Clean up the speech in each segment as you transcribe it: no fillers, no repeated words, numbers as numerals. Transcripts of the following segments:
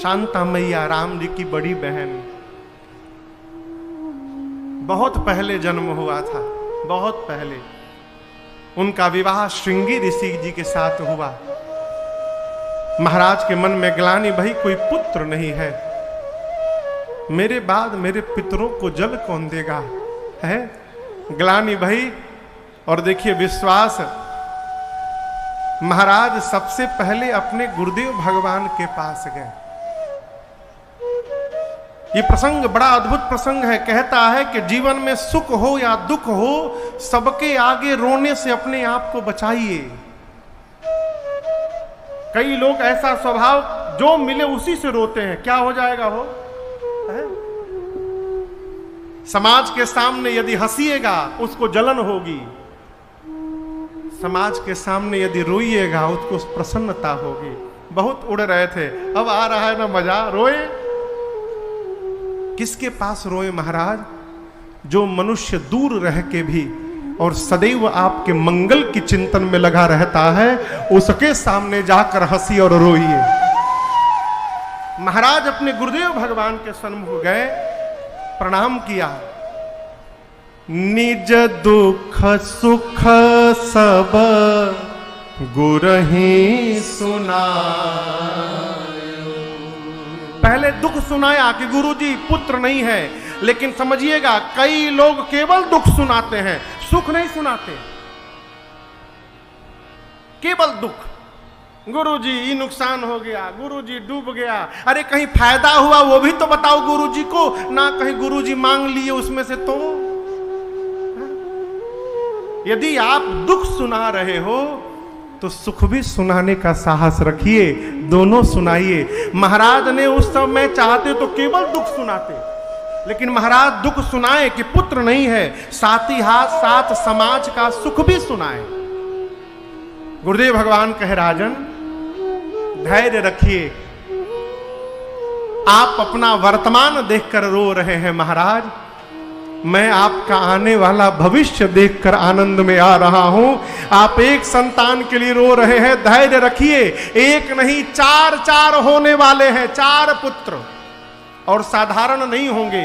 शांता मैया राम जी की बड़ी बहन, बहुत पहले जन्म हुआ था, बहुत पहले उनका विवाह श्रृंगी ऋषि जी के साथ हुआ। महाराज के मन में ग्लानि भई कोई पुत्र नहीं है, मेरे बाद मेरे पितरों को जल कौन देगा, है ग्लानि भई। और देखिए विश्वास, महाराज सबसे पहले अपने गुरुदेव भगवान के पास गए। ये प्रसंग बड़ा अद्भुत प्रसंग है। कहता है कि जीवन में सुख हो या दुख हो, सबके आगे रोने से अपने आप को बचाइए। कई लोग ऐसा स्वभाव, जो मिले उसी से रोते हैं, क्या हो जाएगा हो है? समाज के सामने यदि हंसिएगा उसको जलन होगी, समाज के सामने यदि रोइएगा उसको प्रसन्नता होगी। बहुत उड़ रहे थे, अब आ रहा है ना मजा, रोए। किसके पास रोए महाराज? जो मनुष्य दूर रह के भी और सदैव आपके मंगल की चिंतन में लगा रहता है, उसके सामने जाकर हंसी और रोइए। महाराज अपने गुरुदेव भगवान के सन्मुख गए, प्रणाम किया। निज दुख सुख सब गुरहि सुना। पहले दुख सुनाया कि गुरुजी पुत्र नहीं है, लेकिन समझिएगा कई लोग केवल दुख सुनाते हैं, सुख नहीं सुनाते, केवल दुख। गुरुजी ये नुकसान हो गया, गुरुजी डूब गया, अरे कहीं फायदा हुआ वो भी तो बताओ गुरुजी को ना, कहीं गुरुजी मांग लिए उसमें से तो। यदि आप दुख सुना रहे हो तो सुख भी सुनाने का साहस रखिए, दोनों सुनाइए। महाराज ने उस समय चाहते तो केवल दुख सुनाते, लेकिन महाराज दुख सुनाए कि पुत्र नहीं है, साथ ही हाथ साथ समाज का सुख भी सुनाए। गुरुदेव भगवान कहे राजन धैर्य रखिए, आप अपना वर्तमान देखकर रो रहे हैं महाराज, मैं आपका आने वाला भविष्य देखकर आनंद में आ रहा हूं। आप एक संतान के लिए रो रहे हैं, धैर्य रखिए, एक नहीं चार चार होने वाले हैं, 4 पुत्र, और साधारण नहीं होंगे,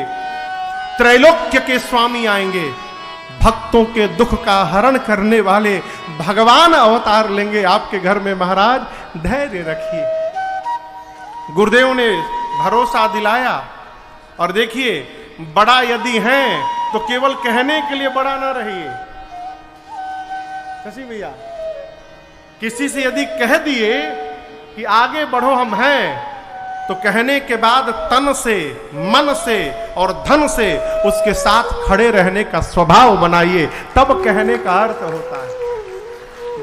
त्रैलोक्य के स्वामी आएंगे, भक्तों के दुख का हरण करने वाले भगवान अवतार लेंगे आपके घर में। महाराज धैर्य रखिए। गुरुदेव ने भरोसा दिलाया। और देखिए बड़ा यदि हैं तो केवल कहने के लिए बड़ा ना रहिए। कैसी भैया, किसी से यदि कह दिए कि आगे बढ़ो हम हैं, तो कहने के बाद तन से, मन से और धन से उसके साथ खड़े रहने का स्वभाव बनाइए, तब कहने का अर्थ होता है।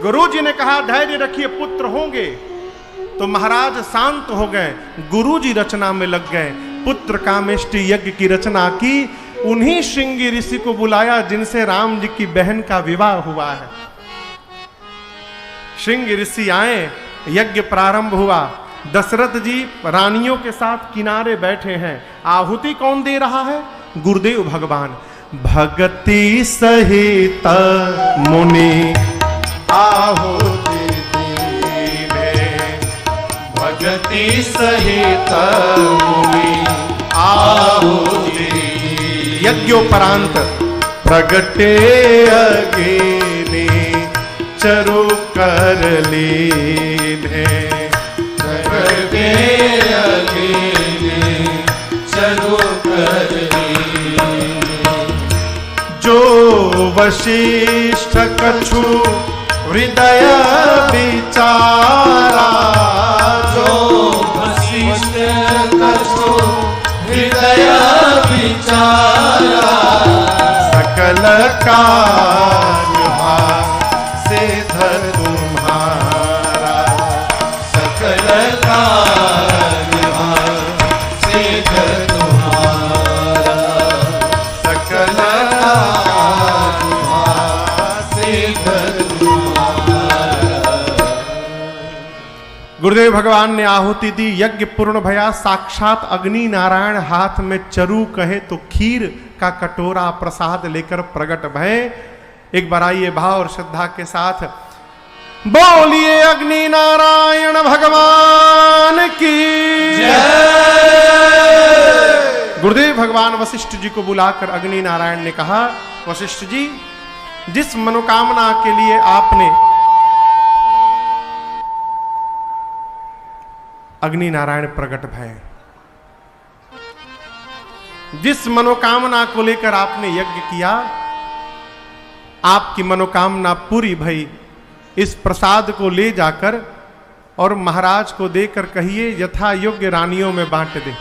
गुरुजी ने कहा धैर्य रखिए, पुत्र होंगे, तो महाराज शांत हो गए, गुरुजी रचना में लग गए। पुत्र कामेष्टि यज्ञ की रचना की, उन्हीं श्रृंगी ऋषि को बुलाया जिनसे राम जी की बहन का विवाह हुआ है। श्रृंगी ऋषि आए, यज्ञ प्रारंभ हुआ। दशरथ जी रानियों के साथ किनारे बैठे हैं। आहुति कौन दे रहा है? गुरुदेव भगवान। भक्ति सहित मुनि आहुति दीने, भक्ति सहित मुनि आहुति। यज्ञोपरांत प्रगटे अग्नि चरु कर लीने, प्रगटे अग्नि चरु कर लीने। जो वशिष्ठ कछु हृदय विचारा, जो वशिष्ठ कछु हृदय विचारा, सकल कार्यभार सिद्ध तुम्हारा, सकल कार्यभार सिद्ध तुम्हारा, सकल कार्यभार सिद्ध तुम्हारा। गुरुदेव भगवान ने आहुति दी, यज्ञ पूर्ण भया। साक्षात अग्नि नारायण हाथ में चरु कहे तो खीर का कटोरा प्रसाद लेकर प्रकट भय। एक बार आइए भाव और श्रद्धा के साथ बोलिए अग्नि नारायण भगवान की जय। भगवान वशिष्ठ जी को बुलाकर अग्नि नारायण ने कहा, वशिष्ठ जी, जिस मनोकामना के लिए आपने, अग्नि नारायण प्रकट भय, जिस मनोकामना को लेकर आपने यज्ञ किया, आपकी मनोकामना पूरी भई। इस प्रसाद को ले जाकर और महाराज को देकर कहिए यथा योग्य रानियों में बांट दे।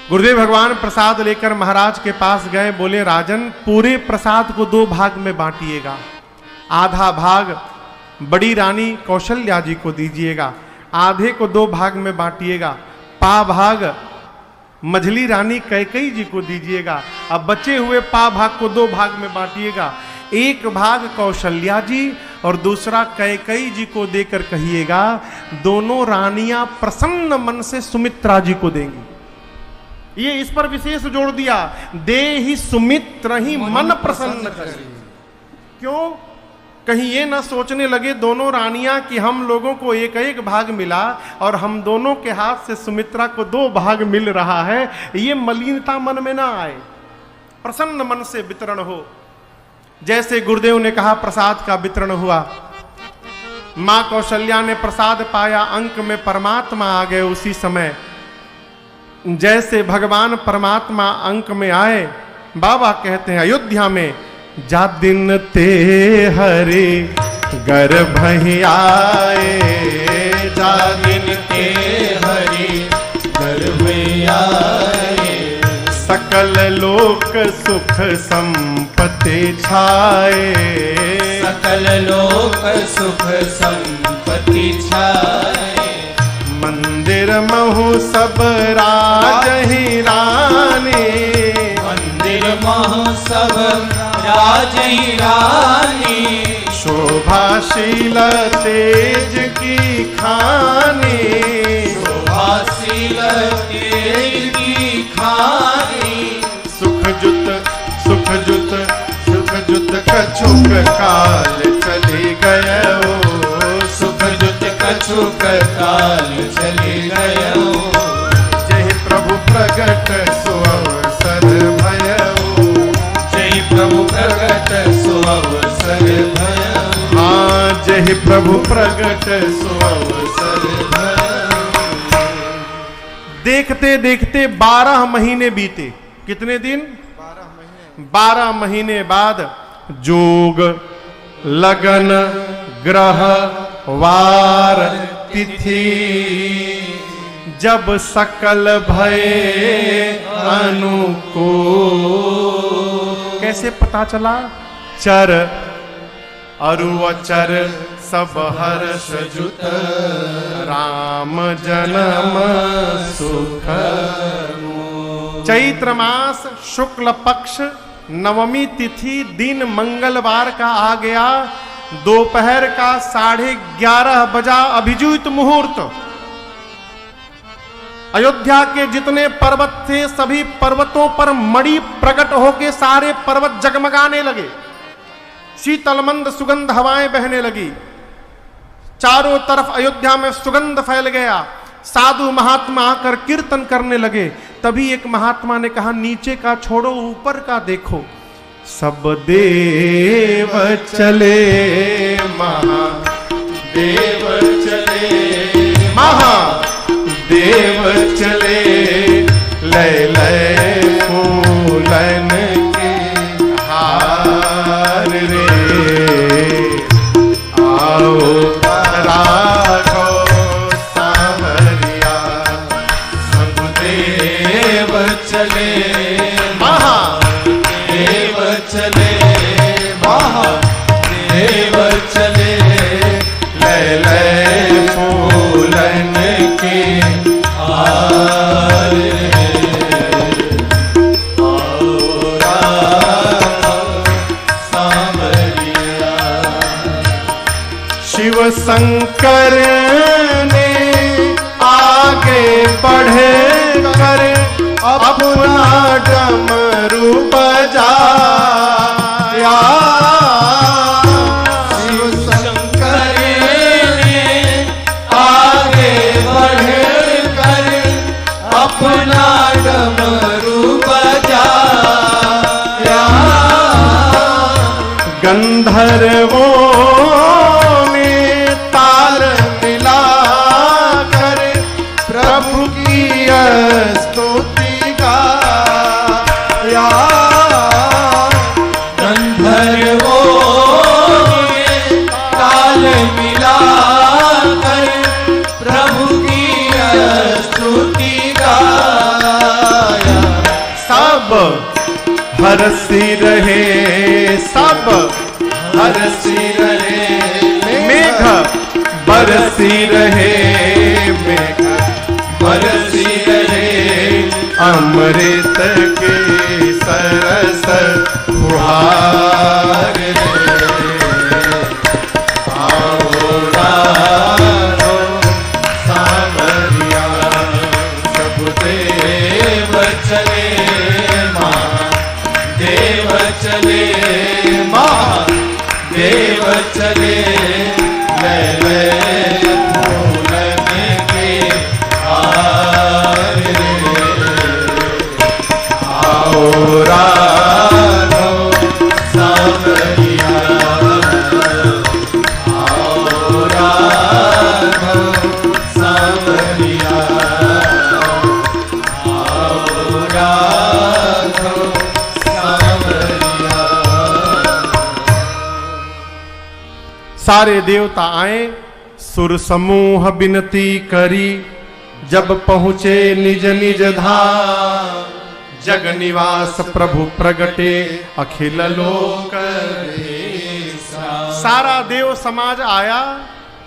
गुरुदेव भगवान प्रसाद लेकर महाराज के पास गए, बोले राजन, पूरे प्रसाद को 2 भाग में बांटिएगा। आधा भाग बड़ी रानी कौशल्या जी को दीजिएगा, आधे को 2 भाग में बांटिएगा। पा भाग मझली रानी कैकेयी जी को दीजिएगा। अब बचे हुए पा भाग को 2 भाग में बांटिएगा। एक भाग कौशल्या जी और दूसरा कैकेयी जी को देकर कहिएगा, दोनों रानियां प्रसन्न मन से सुमित्रा जी को देंगी। ये इस पर विशेष जोर दिया, देहि सुमित्र ही मन प्रसन्न करे। क्यों? कहीं ये ना सोचने लगे दोनों रानियां कि हम लोगों को एक एक भाग मिला और हम दोनों के हाथ से सुमित्रा को 2 भाग मिल रहा है। ये मलिनता मन में ना आए, प्रसन्न मन से वितरण हो। जैसे गुरुदेव ने कहा प्रसाद का वितरण हुआ, मां कौशल्या ने प्रसाद पाया, अंक में परमात्मा आ गए। उसी समय जैसे भगवान परमात्मा अंक में आए, बाबा कहते हैं अयोध्या में, जा दिन ते हरे गर्भ ही आए, जा दिन ते हरे गर्भ ही आए, सकल लोक सुख संपत्ति छाए, सकल लोक सुख संपत्ति छाए, मंदिर महु सब राज ही रानी, मंदिर महु सब राज ही रानी, शोभाशील तेज की खानी, शोभाशील तेज की खानी, सुख जुत कछुक काल चली गयो, सुख जुत कछुक काल चली गयो, जय प्रभु प्रगट सो अवसर भयो, जय प्रभु प्रगट सो अवसर भयो, हाँ जय प्रभु प्रगट सो अवसर भयो। देखते देखते 12 महीने बीते। कितने दिन? 12 महीने बाद जोग लगन ग्रह वार तिथि जब सकल भये अनुकूल। कैसे पता चला? चर अरुवचर सब हर्ष जुत, राम जन्म सुख। चैत्र मास शुक्ल पक्ष नवमी तिथि दिन मंगलवार का आ गया। दोपहर का 11:30 बजा अभिजीत मुहूर्त। अयोध्या के जितने पर्वत थे सभी पर्वतों पर मणि प्रकट होके सारे पर्वत जगमगाने लगे। शीतलमंद सुगंध हवाएं बहने लगी। चारों तरफ अयोध्या में सुगंध फैल गया। साधु महात्मा आकर कीर्तन करने लगे। तभी एक महात्मा ने कहा, नीचे का छोड़ो, ऊपर का देखो। सब देव चले महादेव चले, महादेव चले, लय लय फूलन के हार रे, आओ राघो सांवरिया, सब देव चले महादेव चले, महादेव चले, लय लय फूलन के हार सांवरिया। शिव शंकर ने आगे बढ़े कर अपना डमरू बजाया। शिव शंकर ने आगे बढ़े कर अपना डमरू बजाया। गंधर्वों ने ताल मिलाकर प्रभु की स्तुति गाया। गंधर्वों ने ताल मिलाकर प्रभु की स्तुति गाया। सब हरसी रहे, सब हरसी रहे, मेघ बरसी रहे, मेघ बरसी रहे, अमृत के सरस फुहार रे। आओ राधो सावरिया, सब देव चले महादेव चले, महादेव चले, ले ले फूलन के हार रे। आओ राधो सावरिया, आओ राधो सावरिया, आओ राधो सावरिया। सारे देवता आए, सुर समूह विनती करी, जब पहुँचे निज निज धाम, जग निवास प्रभु प्रगटे अखिल लोक। सारा देव समाज आया,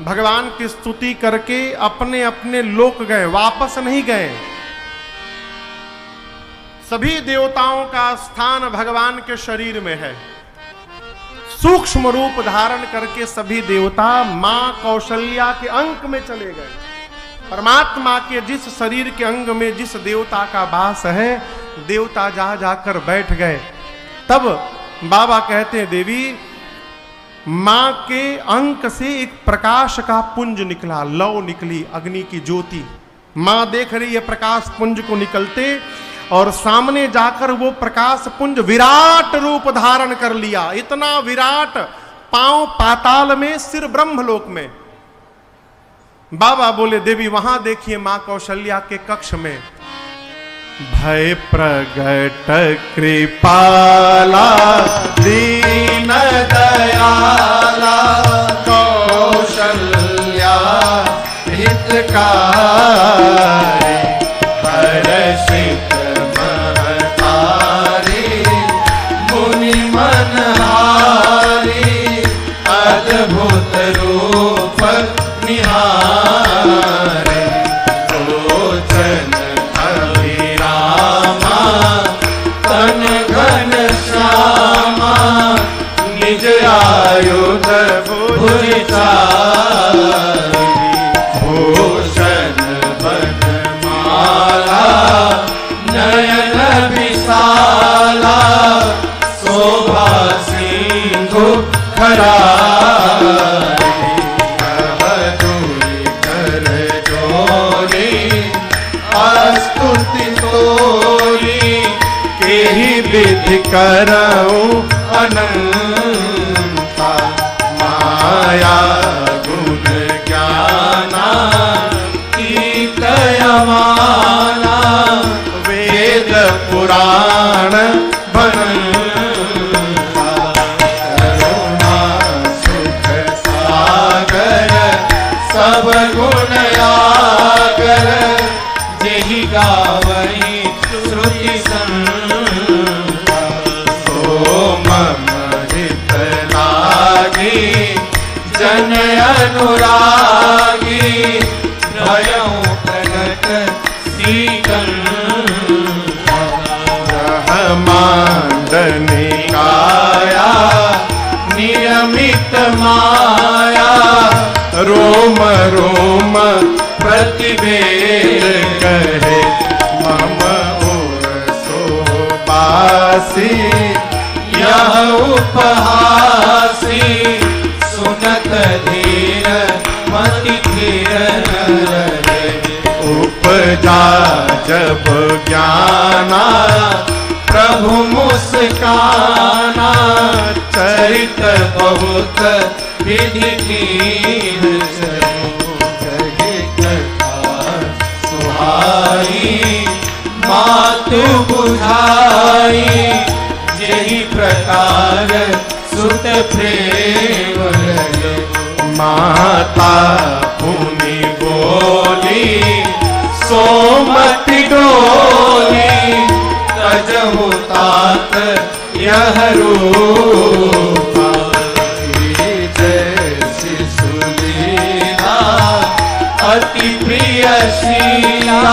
भगवान की स्तुति करके अपने अपने लोक गए, वापस नहीं गए। सभी देवताओं का स्थान भगवान के शरीर में है। सूक्ष्म रूप धारण करके सभी देवता मां कौशल्या के अंक में चले गए। परमात्मा के जिस शरीर के अंग में जिस देवता का वास है, देवता जा जाकर बैठ गए। तब बाबा कहते हैं, देवी मां के अंक से एक प्रकाश का पुंज निकला, लौ निकली, अग्नि की ज्योति। मां देख रही है प्रकाश पुंज को निकलते, और सामने जाकर वो प्रकाश पुंज विराट रूप धारण कर लिया। इतना विराट, पांव पाताल में, सिर ब्रह्मलोक में। बाबा बोले, देवी वहां देखिए मां कौशल्या के कक्ष में। भय प्रगट कृपाला दीन दयाला कौशल्या हितकारी, हर्षित महतारी मुनि मनहारी, अद्भुत रूप निहारे, लोचन अभिरामा तन घन श्यामा, निज आयुध भुजारी, भूषण बनमाला नयन विशाला, शोभा सिंधु खरारी, दूरी कर जोरी स्तुति तोरी, के ही विधि करऊं अनंता, माया गुण ज्ञाना कीर्तयमाना, वेद पुराण बनंता, करुणा सुख सागर सब गुण आगर, जेहि गावहि श्रुति संता, सो मम हित लागी जन अनुरागी, भयं प्रगट श्रीकंठा, ब्रह्मांडनि काया नियमित माया, रोम रोम प्रतिवेद कहे, मम ओर सोबासी यह उपहासी, सुनत धीर मति धीर रहे, जा जब ज्ञाना, प्रभु मुस्काना, चरित बहुत विधि कीन, जगे कथा सुहाई, मातु बुझाई, यही प्रकार सुत प्रेम लगे। माता पुनि बोली सोमति डोली, तजहु तात यह रूपा, जैसी सुलीला अति प्रिय शीला,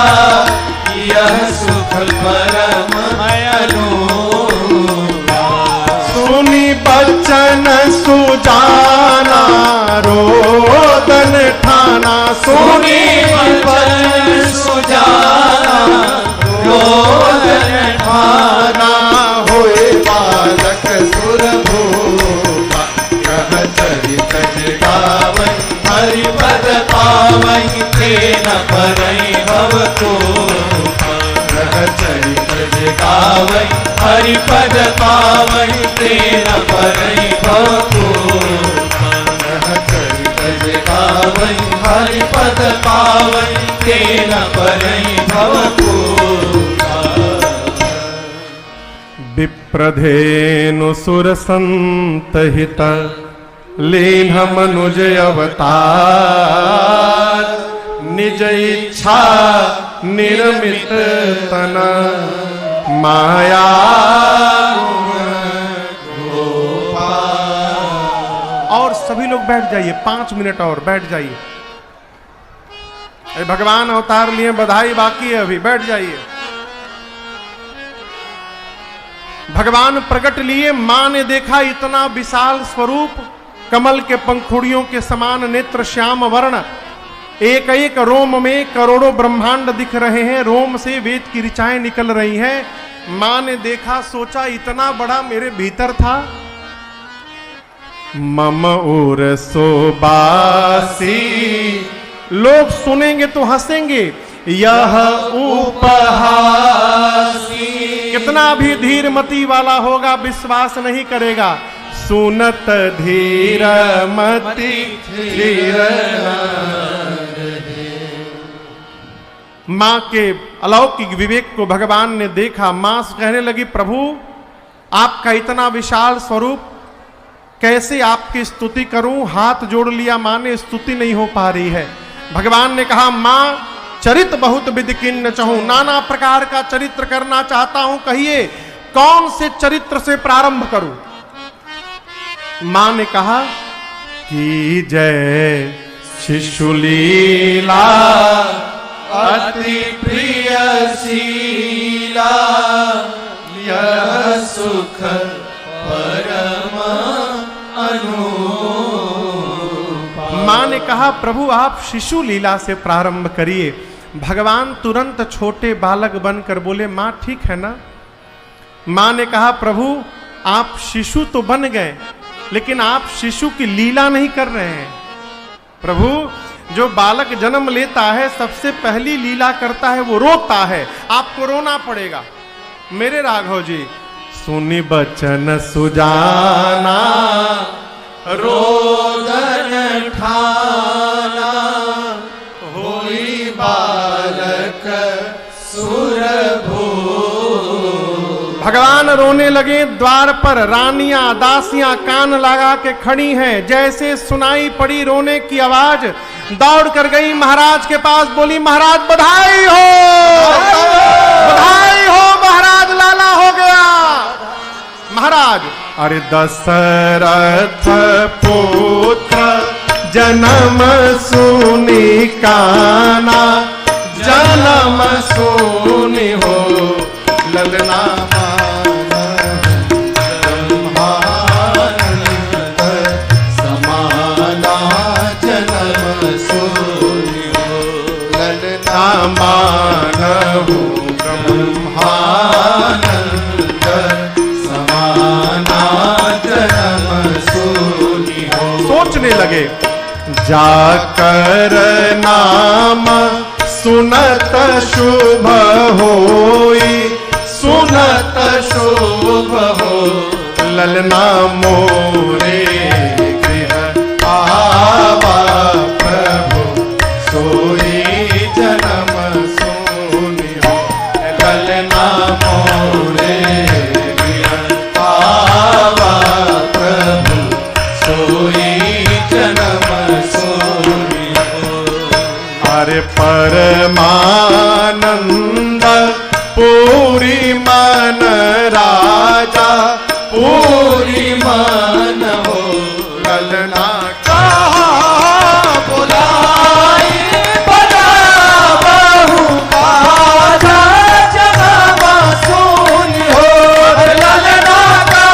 यह सुख परम अनूपा। सुनी बचन सुजाना, रोदन ठाना, सुनी बचन सुजाना, रोदन ठाना, होए बालक सुर भूपा, कह चरित गावै हरिपद पावै, तेन परई भव तोपा। कह चरित गावै हरिपद पावै, तेन परई भव तोपा। कह चरित गावै हरिपद पावै, तेन परई भव तोपा। विप्रधेनु सुर संत हित, लीन मनुज अवतार, निज इच्छा निर्मित तन, माया और सभी लोग बैठ जाइए, 5 मिनट और बैठ जाइए। भगवान अवतार लिए, बधाई बाकी है, अभी बैठ जाइए। भगवान प्रकट लिए, मां ने देखा इतना विशाल स्वरूप, कमल के पंखुड़ियों के समान नेत्र, श्याम वर्ण, एक एक रोम में करोड़ों ब्रह्मांड दिख रहे हैं, रोम से वेद की ऋचाएं निकल रही हैं। मां ने देखा, सोचा इतना बड़ा मेरे भीतर था। मम उर सोबासी, लोग सुनेंगे तो हंसेंगे, यह उपहासी, कितना भी धीरमती वाला होगा विश्वास नहीं करेगा। सुनत धीर मति धीर, मां के अलौकिक विवेक को भगवान ने देखा। मां कहने लगी, प्रभु आपका इतना विशाल स्वरूप, कैसे आपकी स्तुति करूं। हाथ जोड़ लिया मां ने, स्तुति नहीं हो पा रही है। भगवान ने कहा, मां चरित बहुत विधि किन्न चाहूं, नाना प्रकार का चरित्र करना चाहता हूं, कहिए कौन से चरित्र से प्रारंभ करूं। मां ने कहा कि जय शिशुलीला, अति प्रिय शीला, यह सुख परम अनूपा। मां ने कहा, प्रभु आप शिशु लीला से प्रारंभ करिए। भगवान तुरंत छोटे बालक बनकर बोले, मां ठीक है ना। मां ने कहा, प्रभु आप शिशु तो बन गए, लेकिन आप शिशु की लीला नहीं कर रहे हैं। प्रभु जो बालक जन्म लेता है, सबसे पहली लीला करता है, वो रोता है, आपको रोना पड़ेगा। मेरे राघव जी, सुनी बचन सुजाना, रोदन ठाना, होई बालक सुर भगवान रोने लगे। द्वार पर रानियां दासियां कान लगा के खड़ी हैं। जैसे सुनाई पड़ी रोने की आवाज, दौड़ कर गई महाराज के पास, बोली, महाराज बधाई हो, बधाई हो, महाराज लाला हो गया। महाराज, अरे दशरथ पुत्र जन्म सुनी काना, जन्म सुनी हो ललना, मानहु ब्रह्मानंद समाना जन्म सोनी हो। सोचने लगे, जाकर नाम सुन सुनत शुभ होई, सुनत शुभ हो, ललना मोरे गृह आवा प्रभु सोई जन्म सुनियो, ललना मोरे गृह आवा प्रभु सोई जन्म सुनियो। अरे परमानंद पूरी मन राजा, पूरी मन हो, ललना का बुलाई बड़ा बहु बाजा जन्म सुनियो, ललना का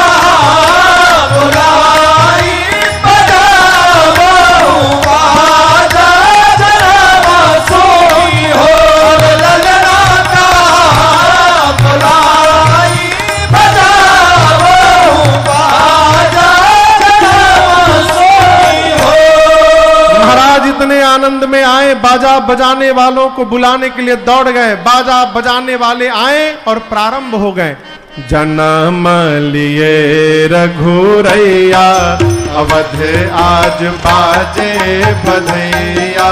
बुलाई बड़ा बहु बाजा जन्म सुनियो, ललना का बुलाई बड़ा बहु बाजा जन्म सुनियो। महाराज इतने आनंद में आए, बाजा बजाने वालों को बुलाने के लिए दौड़ गए। बाजा बजाने वाले आए और प्रारंभ हो गए। जन्म लिए रघुरैया, अवध आज बाजे बधैया।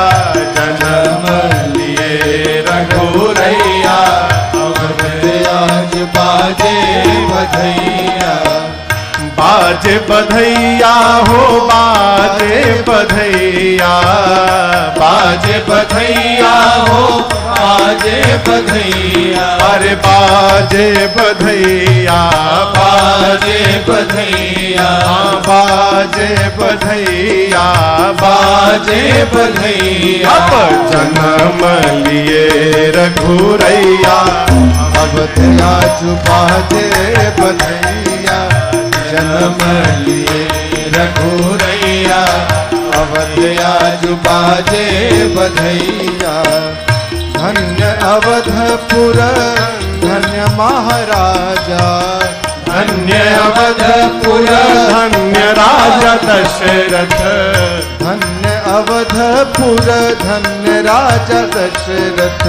जन्म लिए रघुरैया, अवध आज बाजे बधैया। बाजे बधैया हो, बाजे बधैया, बाजे बधैया हो, बाजे बधैया। अरे बाजे बधैया, बाजे बधैया, बाजे बधैया, बाजे बधैया। अब जन्म लिए रघुरैया, अवध आज बाजे बधैया। जन्म लिए रघुरैया, अवध आज बाजे बधैया। धन्य अवधपुर धन्य महाराजा, धन्य अवधपुर धन्य राजा दशरथ। धन्य अवधपुर धन्य राजा दशरथ।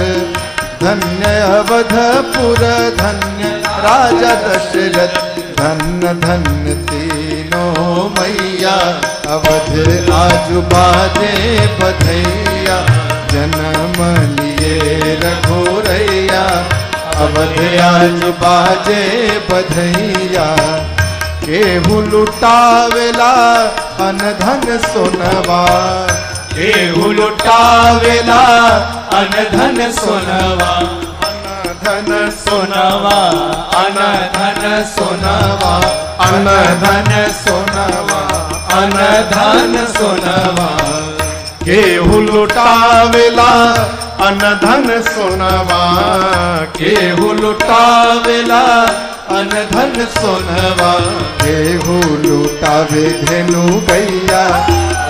धन्य अवधपुर धन्य राजा दशरथ। धन्य धन्य तीनों मैया, अवध आज बाजे बधैया। जन्म लिए रघुरैया, अवध आज बाजे बधैया। केहू लुटावेला अनधन सोनवा, केहू लुटावेला अनधन सोनवा। धन सोनवा अनधन सोनवा, अनधन सोनवा, अनधन सोनवा। केहू लुटावेला अनधन सोनवा। केहू लुटावेला अनधन सोनवा। केहू लुटावे धेनु गैया,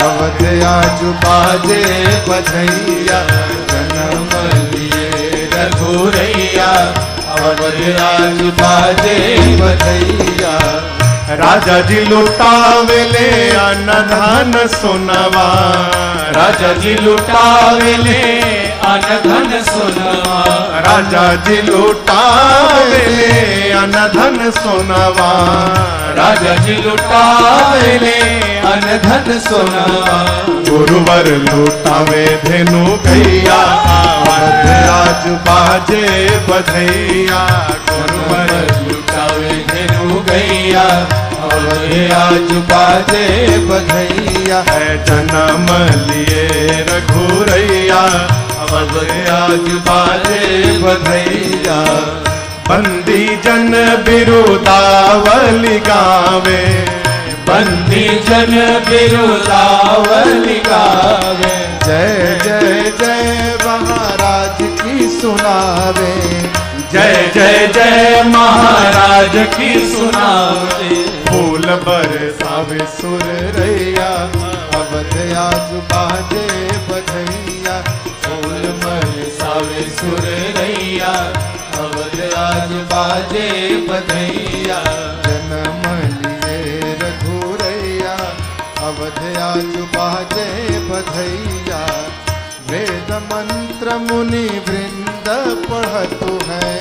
अवध आज बाजे बधैया। जन्म लिए रघुरैया, अवध आज बाजे बधैया। राजा जी लुटावेले अनधन सोनवा। राजा जी लुटावेले अनधन सोनवा। राजा जी लुटावेले अनधन सोनवा। राजा जी लुटावेले अनधन सोनवा। गुरुवर लुटावे धेनु गैया, अवध आज बाजे बधैया। गुरुवर लुटावे धेनु गैया, अवध आज बाजे बधैया। है जन्म लिए रघुरैया, अवध आज बाजे बधैया। बंदी जन बिरुदावली गावे। बंदी जन बिरुदावली गावे। जय जय जय महाराज की सुनावे। जय जय जय महाराज की सुनावे। फूल बरसावे सुर रैया, अवध आज बाजे बधैया। फूल बरसावे सुर रैया, अवध आज बाजे बधैया। जन्म लिए रघुरैया, अवध आज बाजे बधैया। वेद वेद मंत्र मुनि वृंद पढ़तु है,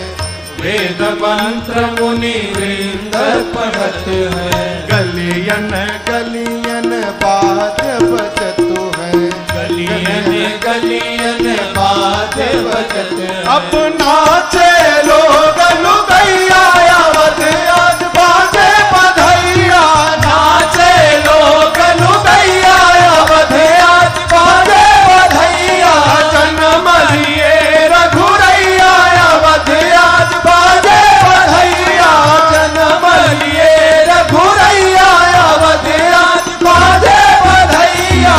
वेद मंत्र मुनि वृंद पढ़त है, गलियन गलियन बात बजतु है, गलियन गलियन बात बजत है। अब नाचे लोग लुगैया अवध आज बाजे बधैया, नाचे लोग लुगैया अवध आज बाजे बधैया, जन्म लिए रघुरैया अवध आज बाजे बधैया, जन्म लिए रघुरैया अवध आज बाजे बधैया।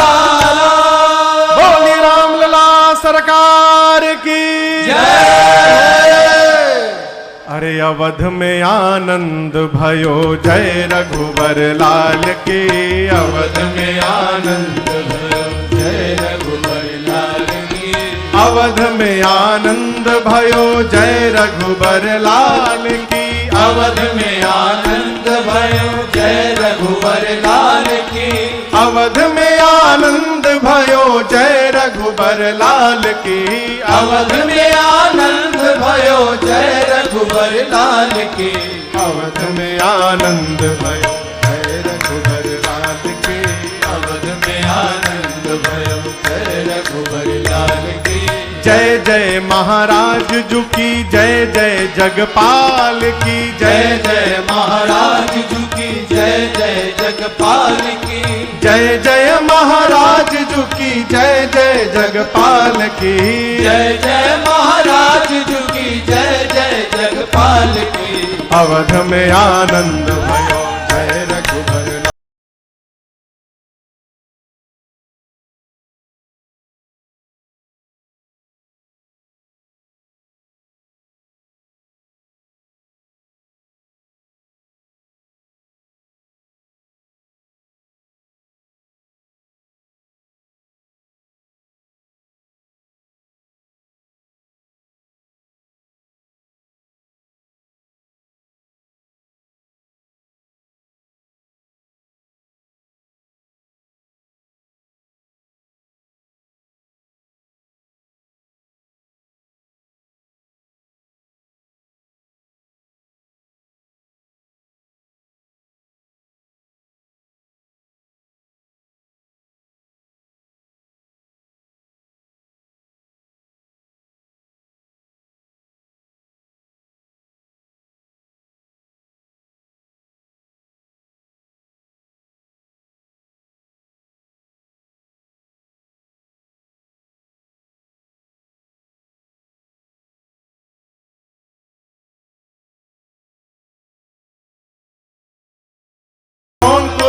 बोली रामलला सरकार की अरे अवध में आनंद भयो जय रघुबर लाल की, अवध में आनंद भयो जय रघुबर लाल की, अवध में आनंद भयो जय रघुबर लाल की, अवध में आनंद भयो जय रघुबर लाल की, अवध में आनंद भयो जय रघुबर लाल की, अवध में आनंद भयो जय रघुबर लाल की, अवध में आनंद भयो जय रघुबर लाल की, अवध में आनंद भयो जय रघुबर लाल की। जय जय महाराज जू की जय जय जगपाल की, जय जय महाराज जू की जय जय जगपाल की, जय जय महाराज जू की जय जय जगपाल की, जय जय महाराज जू की जय जय जगपाल की। अवध में आनंद भयो जय रघुबर लाल।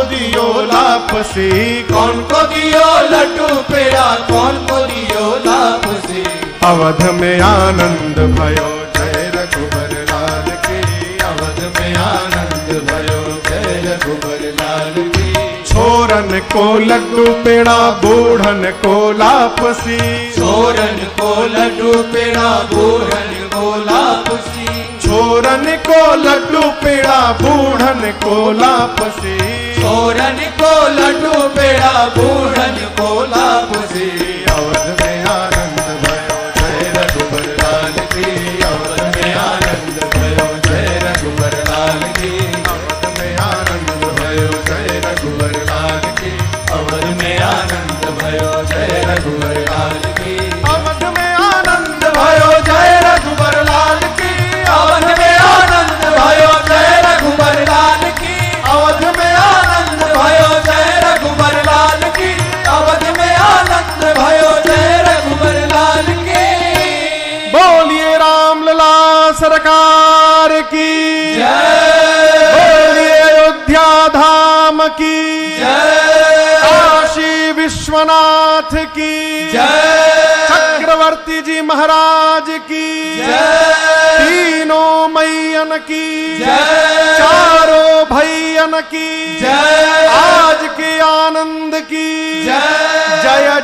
दियो लापसी कौन को दियो लड्डू पेड़ा, कौन को दियो लापसी। अवध में आनंद भयो जय रघुबर लाल की, अवध में आनंद भयो जय रघुबर लाल की। छोरन को लड्डू पेड़ा बूढ़न को लापसी, छोरन को लड्डू पेड़ा बूढ़न को लापसी, छोरन को लड्डू पेड़ा बूढ़न को लापसी, छोरन को लड्डू पेड़ा बूढ़न को लापसी। अवध में आनंद भयो जय रघुबर लाल की, अवध में आनंद भयो जय रघुबर लाल की, अवध में आनंद भयो जय रघुबर लाल की, अवध में आनंद भयो जय रघुबर लाल की, अवध में आनंद भयो जय रघुबर लाल की, अवध में आनंद भयो जय रघुबर लाल की, अवध में आनंद भयो जय रघुबर लाल की, अवध में आनंद भयो जय रघुबर लाल की। बोलिए रामलला सरकार की जय, बोलिए अयोध्या धाम की जय, काशी विश्वनाथ की जय, चक्रवर्ती जी महाराज की जय, तीनों मैयन की जय, चारों भैयन की जय, आज के आनंद की जय। जय